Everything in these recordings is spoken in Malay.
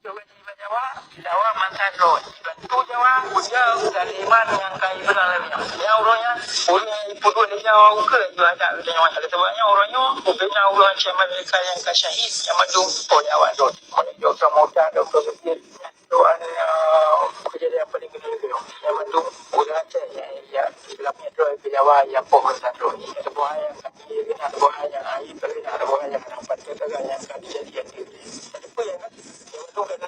Jawa, Jawa mantan road. Bantu Jawa, usia Kaliman yang kaya benar lebihnya. Yang orangnya, orang ibu dua dia Jawa ke juga ada Jawa. Sebabnya orangnya, bukannya orang Cina mereka yang syahid yang mendung Jawa road. Doktor Muda, Doktor Sukir, doan kejadian paling gede itu yang mendung orang Aceh yang dalamnya road ke Jawa yang mantan road. Ada buah yang kaki, ada buah yang air, ada buah yang nampak tertegang yang kaki jadi apa yang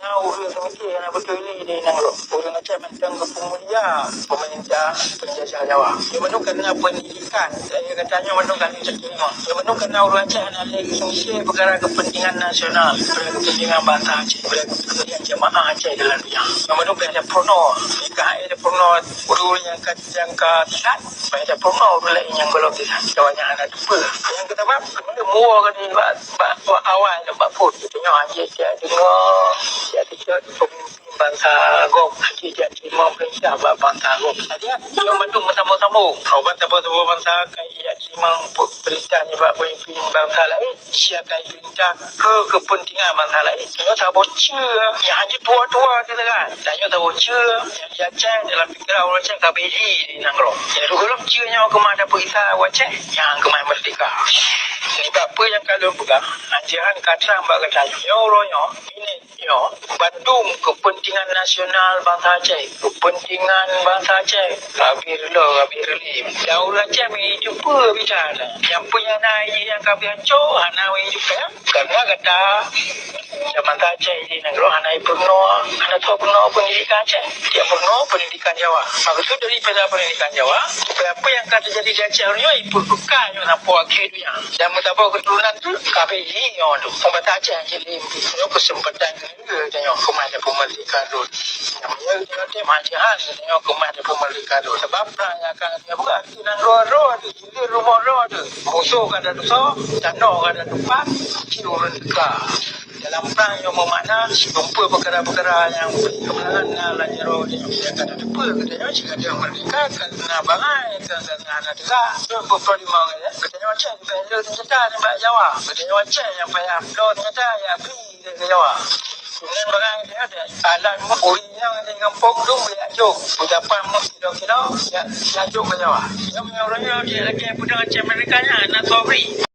kena urus semesti yang betul ini nang lo urus macam tentang kepemuliaan pemerintah penjajah Jawa yang mana kena pendidikan saya katanya mana kena cekima yang mana kena urus macam lagi semesti perkara kepentingan nasional perkara kepentingan bangsa Aceh perkara kepentingan jemaah Aceh dalam dunia yang mana kena purno nikah ada purno urus yang ketiga ada purno urus lain yang belum tidak jawabnya anak dua yang kedua mana mua kan ni awal nampak pun tengok Aceh dia dengar dia tidak pemimpin bangsa Gok dia terima perintah bangsa Gok jadi yang mendung sama-sama kawan sama-sama bangsa dia terima perintahnya pemimpin bangsa lain siapa perintah ke kepentingan bangsa lain dia tak bocor yang hanya tua-tua kita kan dia tak bocor yang dia cek dalam fikiran orang cek KBD di Nanggro jadi kalau cernya kemana perintah wacek yang kemana merdeka ini apa yang kalau pegang anjuran kata mbak kata yo royo ini yo Bandung kepentingan nasional bangsa Aceh kepentingan bangsa Aceh kabir li Daul Aceh ni jumpa bicara yang punya naik yang kabir cok hanawi juga karena kata zaman Aceh di negara hanai purno anak tua purno pendidikan Aceh dia purno pendidikan Jawa maksud daripada pendidikan Jawa apa yang kata jadi di Aceh ni ibu bukan yang nampak akhirnya dan mutapa keturunan tu kabir ni yo tu pembaca Aceh jadi kesempatan ke tengok kemana pemilikan road yang dia majihan tengok kemana pemilikan road sebab yang akan dia buka kinan road jadi rumah road musuh kada dosa cano kada tupak ciurun ka dalam perang yang bermakna jumpa perkara-perkara yang kemenangan dan jero yang kada tupak katanya jika dia merdeka kena bangai kena anak tegak berperlima katanya macam dia cerita ni Mbak Jawa katanya macam yang payah do ternyata ya beri ke Jawa dengan barang dia ada alat uri yang dengan pok tu boleh ajuk ucapan kilo-kilo ya ajuk ke Jawa yang orangnya dia lagi pun dengan Amerika nya nak sobri